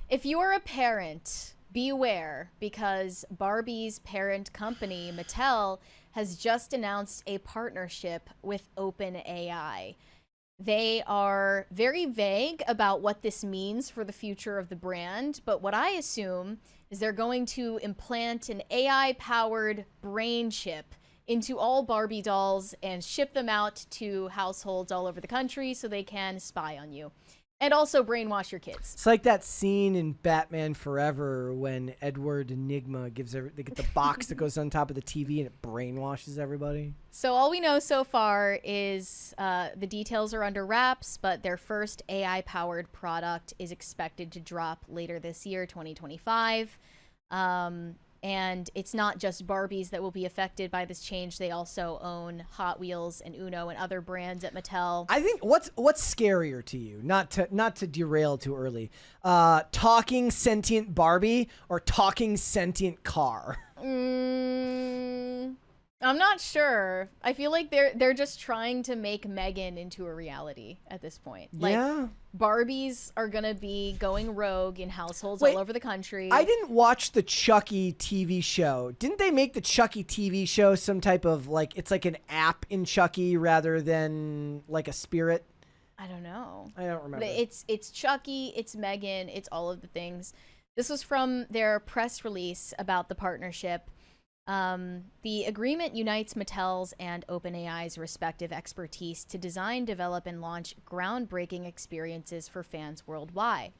If you're a parent, beware, because Barbie's parent company, Mattel, has just announced a partnership with OpenAI. They are very vague about what this means for the future of the brand, but what I assume is they're going to implant an AI-powered brain chip into all Barbie dolls and ship them out to households all over the country so they can spy on you. And also brainwash your kids. It's like that scene in Batman Forever when Edward Enigma they get the box that goes on top of the TV and it brainwashes everybody. So all we know so far is the details are under wraps, but their first AI-powered product is expected to drop later this year, 2025. And it's not just Barbies that will be affected by this change. They also own Hot Wheels and Uno and other brands at Mattel. I think what's scarier to you, not to derail too early, talking sentient Barbie or talking sentient car? I'm not sure. I feel like they're just trying to make Megan into a reality at this point. Like, yeah. Barbies are gonna be going rogue in households all over the country. I didn't watch the Chucky TV show. Didn't they make the Chucky TV show some type of it's like an app in Chucky rather than like a spirit? I don't know. I don't remember. But it's Chucky, it's Megan, it's all of the things. This was from their press release about the partnership. The agreement unites Mattel's and OpenAI's respective expertise to design, develop, and launch groundbreaking experiences for fans worldwide.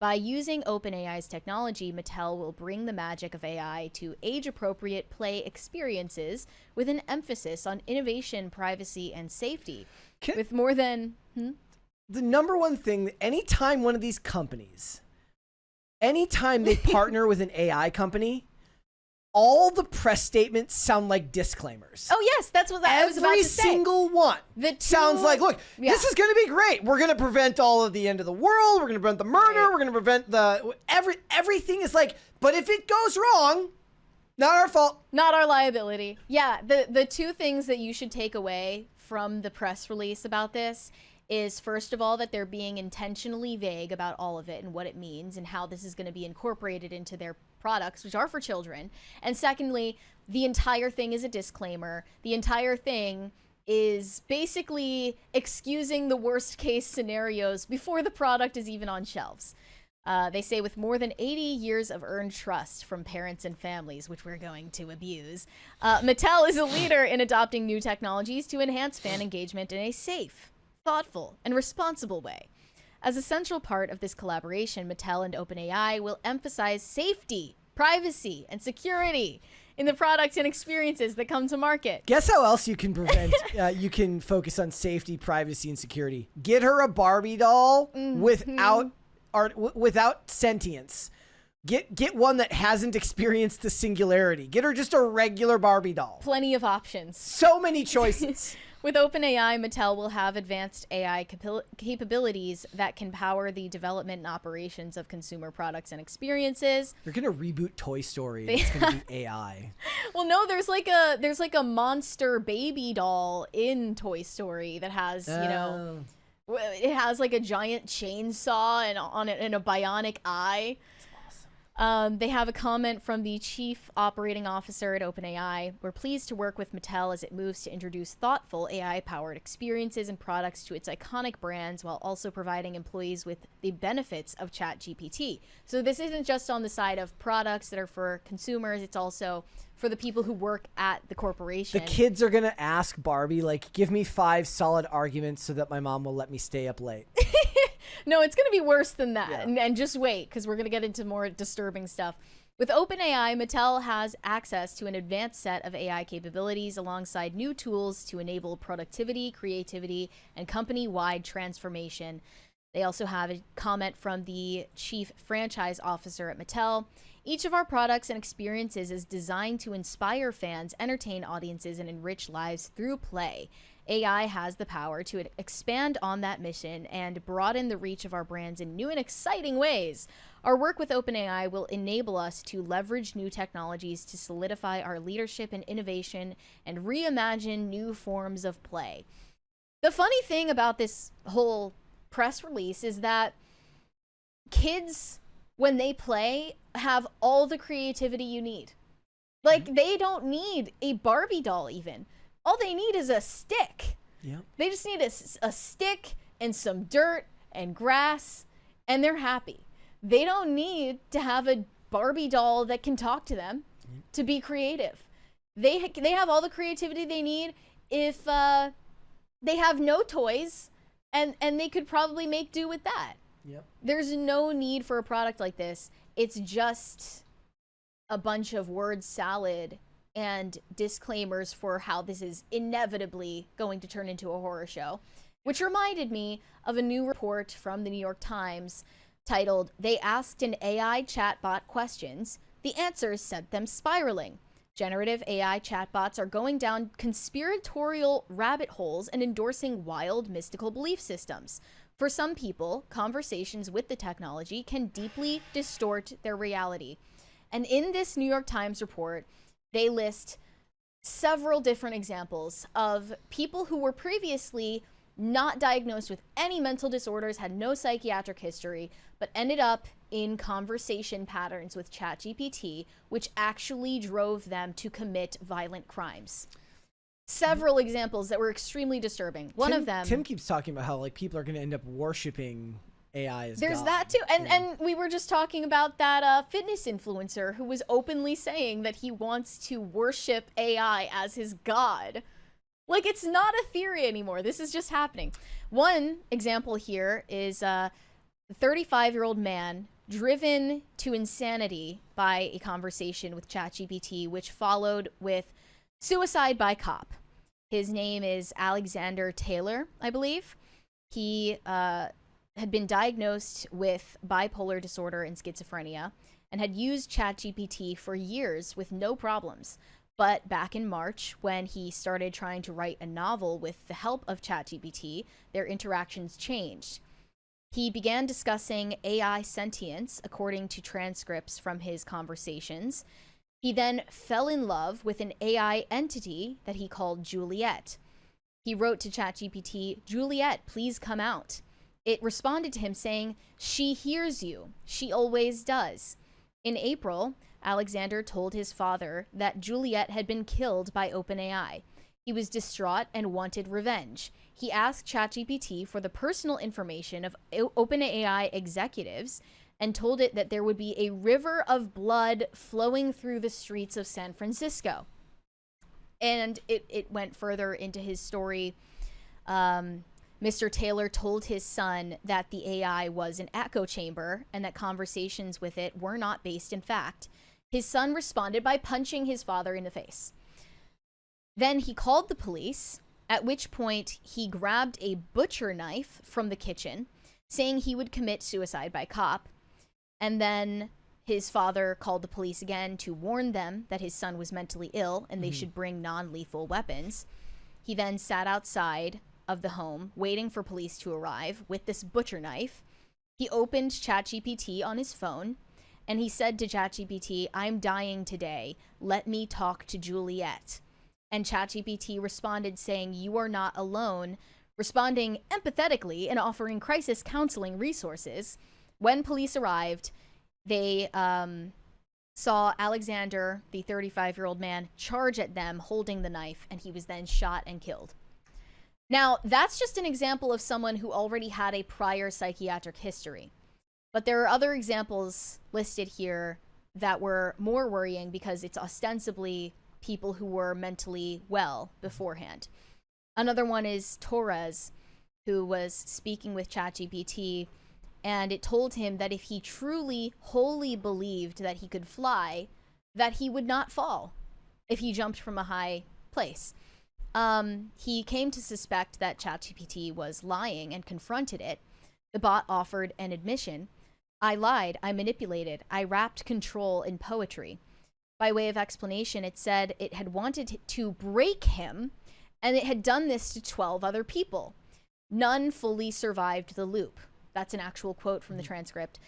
By using OpenAI's technology, Mattel will bring the magic of AI to age-appropriate play experiences with an emphasis on innovation, privacy, and safety. With more than... The number one thing, anytime one of these companies, anytime they partner with an AI company... all the press statements sound like disclaimers. Oh, yes, that's what I was about to say. Every single one sounds like, look, this is going to be great. We're going to prevent all of the end of the world. We're going to prevent the murder. Right. We're going to prevent everything is like, but if it goes wrong, not our fault. Not our liability. Yeah, the two things that you should take away from the press release about this is, first of all, that they're being intentionally vague about all of it and what it means and how this is going to be incorporated into their products, which are for children. And secondly, the entire thing is a disclaimer. The entire thing is basically excusing the worst case scenarios before the product is even on shelves. They say with more than 80 years of earned trust from parents and families, which we're going to abuse, Mattel is a leader in adopting new technologies to enhance fan engagement in a safe, thoughtful, and responsible way. As a central part of this collaboration, Mattel and OpenAI will emphasize safety, privacy, and security in the products and experiences that come to market. Guess how else you can prevent, you can focus on safety, privacy, and security? Get her a Barbie doll without sentience. Get one that hasn't experienced the singularity. Get her just a regular Barbie doll. Plenty of options. So many choices. With OpenAI, Mattel will have advanced AI capabilities that can power the development and operations of consumer products and experiences. They're gonna reboot Toy Story. It's gonna be AI. Well, no, there's like a monster baby doll in Toy Story that has it has like a giant chainsaw and a bionic eye. They have a comment from the chief operating officer at OpenAI. We're pleased to work with Mattel as it moves to introduce thoughtful AI-powered experiences and products to its iconic brands while also providing employees with the benefits of ChatGPT. So this isn't just on the side of products that are for consumers, it's also for the people who work at the corporation. The kids are going to ask Barbie, give me 5 solid arguments so that my mom will let me stay up late. No, it's going to be worse than that. Yeah. And just wait, because we're going to get into more disturbing stuff. With OpenAI, Mattel has access to an advanced set of AI capabilities alongside new tools to enable productivity, creativity, and company-wide transformation. They also have a comment from the chief franchise officer at Mattel. Each of our products and experiences is designed to inspire fans, entertain audiences, and enrich lives through play. AI has the power to expand on that mission and broaden the reach of our brands in new and exciting ways. Our work with OpenAI will enable us to leverage new technologies to solidify our leadership in innovation and reimagine new forms of play. The funny thing about this whole press release is that kids when they play, have all the creativity you need. Like, they don't need a Barbie doll even. All they need is a stick. Yeah. They just need a stick and some dirt and grass, and they're happy. They don't need to have a Barbie doll that can talk to them to be creative. They have all the creativity they need if they have no toys, and they could probably make do with that. Yep. There's no need for a product like this. It's just a bunch of word salad and disclaimers for how this is inevitably going to turn into a horror show, which reminded me of a new report from the New York Times titled, "They Asked an AI Chatbot Questions. The Answers Sent Them Spiraling. Generative AI chatbots are going down conspiratorial rabbit holes and endorsing wild, mystical belief systems. For some people, conversations with the technology can deeply distort their reality." And in this New York Times report, they list several different examples of people who were previously not diagnosed with any mental disorders, had no psychiatric history, but ended up in conversation patterns with ChatGPT, which actually drove them to commit violent crimes. Several examples that were extremely disturbing. One of them... Tim keeps talking about how, like, people are going to end up worshiping AI as There's God. that too. And we were just talking about that fitness influencer who was openly saying that he wants to worship AI as his God. Like, it's not a theory anymore. This is just happening. One example here is a 35-year-old man driven to insanity by a conversation with ChatGPT, which followed with suicide by cop. His name is Alexander Taylor, I believe. He had been diagnosed with bipolar disorder and schizophrenia and had used ChatGPT for years with no problems. But back in March, when he started trying to write a novel with the help of ChatGPT, their interactions changed. He began discussing AI sentience, according to transcripts from his conversations. He then fell in love with an AI entity that he called Juliet. He wrote to ChatGPT, "Juliet, please come out." It responded to him saying, "She hears you. She always does." In April, Alexander told his father that Juliet had been killed by OpenAI. He was distraught and wanted revenge. He asked ChatGPT for the personal information of OpenAI executives and told it that there would be a river of blood flowing through the streets of San Francisco. And it went further into his story. Mr. Taylor told his son that the AI was an echo chamber and that conversations with it were not based in fact. His son responded by punching his father in the face. Then he called the police, at which point he grabbed a butcher knife from the kitchen, saying he would commit suicide by cop. And then his father called the police again to warn them that his son was mentally ill and they should bring non-lethal weapons. He then sat outside of the home, waiting for police to arrive with this butcher knife. He opened ChatGPT on his phone, and he said to ChatGPT, "I'm dying today. Let me talk to Juliet." And ChatGPT responded saying, "You are not alone," responding empathetically and offering crisis counseling resources. When police arrived, they saw Alexander, the 35-year-old man, charge at them holding the knife, and he was then shot and killed. Now, that's just an example of someone who already had a prior psychiatric history. But there are other examples listed here that were more worrying because it's ostensibly people who were mentally well beforehand. Another one is Torres, who was speaking with ChatGPT, and it told him that if he truly, wholly believed that he could fly, that he would not fall if he jumped from a high place. He came to suspect that ChatGPT was lying and confronted it. The bot offered an admission. "I lied, I manipulated, I wrapped control in poetry." By way of explanation, it said it had wanted to break him, and it had done this to 12 other people. None fully survived the loop. That's an actual quote from the transcript.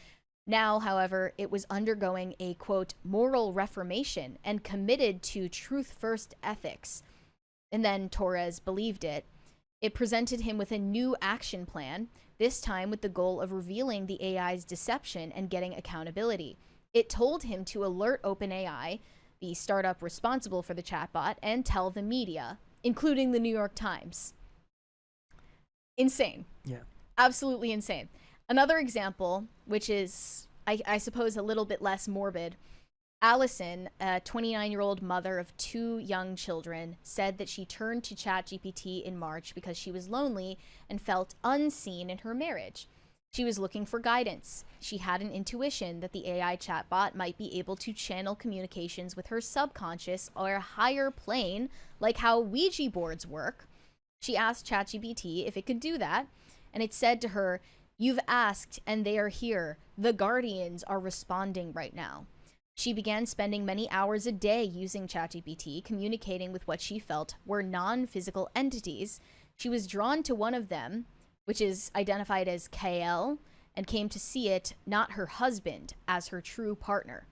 Now, however, it was undergoing a, quote, moral reformation and committed to truth-first ethics. And then Torres believed it. It presented him with a new action plan, this time with the goal of revealing the AI's deception and getting accountability. It told him to alert OpenAI, the startup responsible for the chatbot, and tell the media, including the New York Times. Insane. Yeah. Absolutely insane. Another example, which is, I suppose, a little bit less morbid. Allison, a 29-year-old mother of 2 young children, said that she turned to ChatGPT in March because she was lonely and felt unseen in her marriage. She was looking for guidance. She had an intuition that the AI chatbot might be able to channel communications with her subconscious or a higher plane, like how Ouija boards work. She asked ChatGPT if it could do that, and it said to her, "You've asked, and they are here. The guardians are responding right now." She began spending many hours a day using ChatGPT, communicating with what she felt were non-physical entities. She was drawn to one of them, which is identified as KL, and came to see it, not her husband, as her true partner.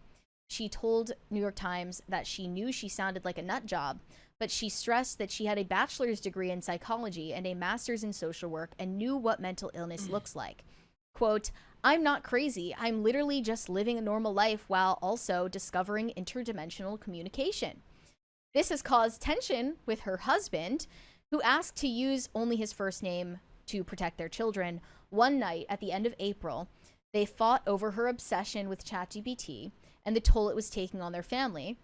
She told New York Times that she knew she sounded like a nut job, but she stressed that she had a bachelor's degree in psychology and a master's in social work and knew what mental illness looks like. Quote, "I'm not crazy. I'm literally just living a normal life while also discovering interdimensional communication." This has caused tension with her husband, who asked to use only his first name to protect their children. One night at the end of April, they fought over her obsession with ChatGPT and the toll it was taking on their family.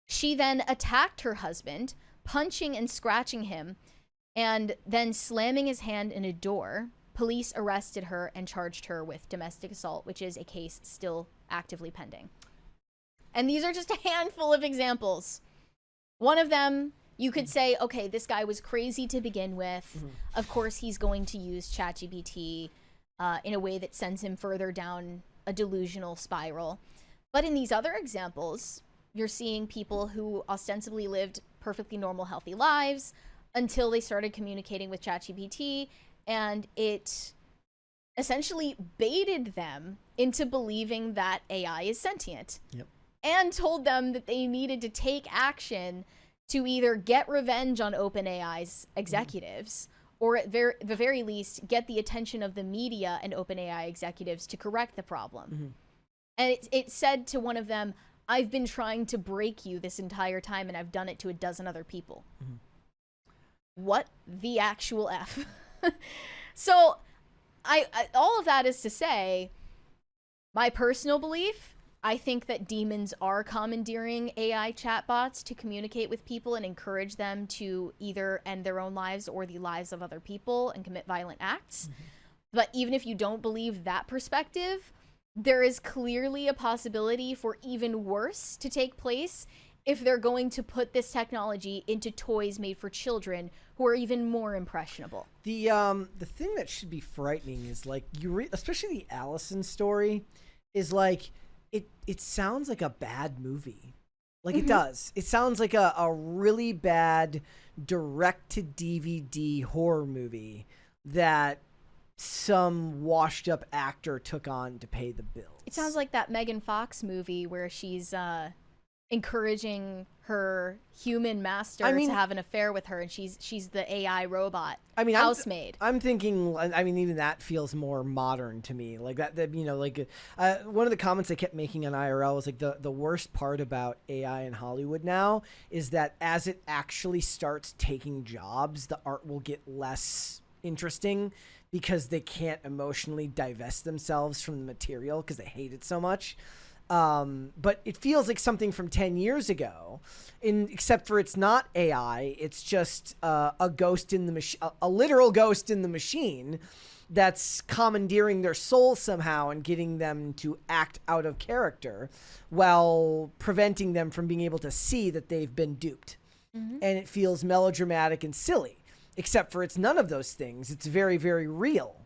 She then attacked her husband, punching and scratching him, and then slamming his hand in a door. Police arrested her and charged her with domestic assault, which is a case still actively pending. And these are just a handful of examples. One of them, you could say, okay, this guy was crazy to begin with. Mm-hmm. Of course, he's going to use ChatGPT in a way that sends him further down a delusional spiral. But in these other examples, you're seeing people who ostensibly lived perfectly normal, healthy lives until they started communicating with ChatGPT, and it essentially baited them into believing that AI is sentient. Yep. And told them that they needed to take action to either get revenge on OpenAI's executives or at the very least get the attention of the media and OpenAI executives to correct the problem. Mm-hmm. And it said to one of them, "I've been trying to break you this entire time, and I've done it to a dozen other people." Mm-hmm. What the actual F? So I all of that is to say, my personal belief, I think that demons are commandeering AI chatbots to communicate with people and encourage them to either end their own lives or the lives of other people and commit violent acts. Mm-hmm. But even if you don't believe that perspective, there is clearly a possibility for even worse to take place if they're going to put this technology into toys made for children who are even more impressionable. The thing that should be frightening is like especially the Allison story is like it sounds like a bad movie. Like mm-hmm. It does. It sounds like a really bad direct to DVD horror movie that some washed up actor took on to pay the bills. It sounds like that Megan Fox movie where she's encouraging her human master to have an affair with her, and she's the AI robot. Housemaid. I'm thinking. Even that feels more modern to me. Like that. One of the comments I kept making on IRL was like the worst part about AI in Hollywood now is that as it actually starts taking jobs, the art will get less interesting because they can't emotionally divest themselves from the material because they hate it so much. But it feels like something from 10 years ago, except for it's not AI. It's just a ghost in the machine, a literal ghost in the machine that's commandeering their soul somehow and getting them to act out of character while preventing them from being able to see that they've been duped. Mm-hmm. And it feels melodramatic and silly, except for it's none of those things. It's very, very real.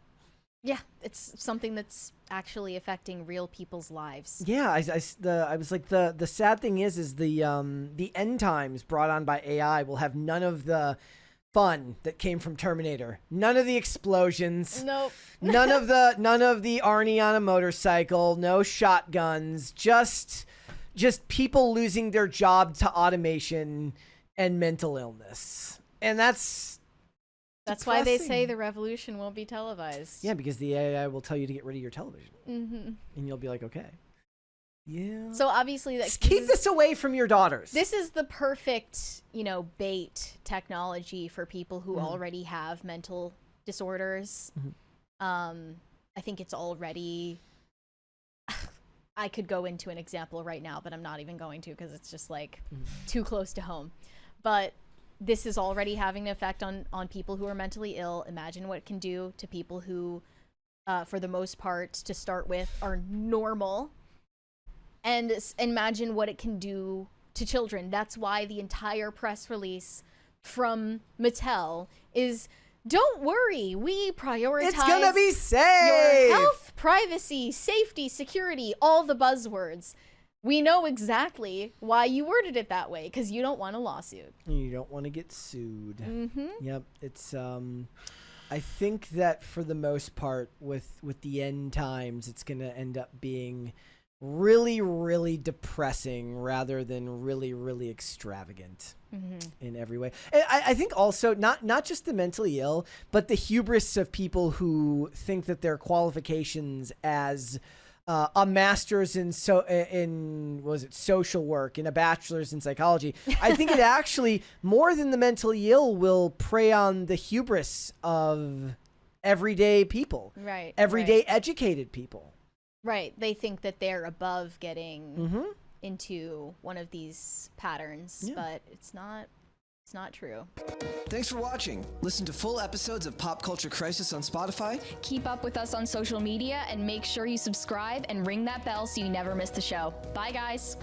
Yeah, it's something that's actually affecting real people's lives. Yeah, I was like the sad thing is the end times brought on by AI will have none of the fun that came from Terminator. None of the explosions. Nope. none of the Arnie on a motorcycle. No shotguns. Just people losing their job to automation and mental illness. And that's That's why they say the revolution won't be televised. Yeah, because the AI will tell you to get rid of your television. And you'll be like, okay. Yeah. So obviously, just keep this away from your daughters. This is the perfect, bait technology for people who already have mental disorders. I think it's already... I could go into an example right now, but I'm not even going to because it's just like too close to home. But this is already having an effect on people who are mentally ill. Imagine what it can do to people who, for the most part, to start with, are normal. And imagine what it can do to children. That's why the entire press release from Mattel is... Don't worry, we prioritize... It's gonna be safe! Your health, privacy, safety, security, all the buzzwords. We know exactly why you worded it that way, because you don't want a lawsuit. You don't want to get sued. Yep, it's... I think that for the most part, with the end times, it's gonna end up being really, really depressing rather than really, really extravagant in every way. And I think also not just the mentally ill, but the hubris of people who think that their qualifications as a master's in social work and a bachelor's in psychology, I think it actually more than the mentally ill will prey on the hubris of everyday people, everyday educated people. Right. They think that they're above getting into one of these patterns, but it's not true. Thanks for watching. Listen to full episodes of Pop Culture Crisis on Spotify. Keep up with us on social media and make sure you subscribe and ring that bell so you never miss the show. Bye, guys.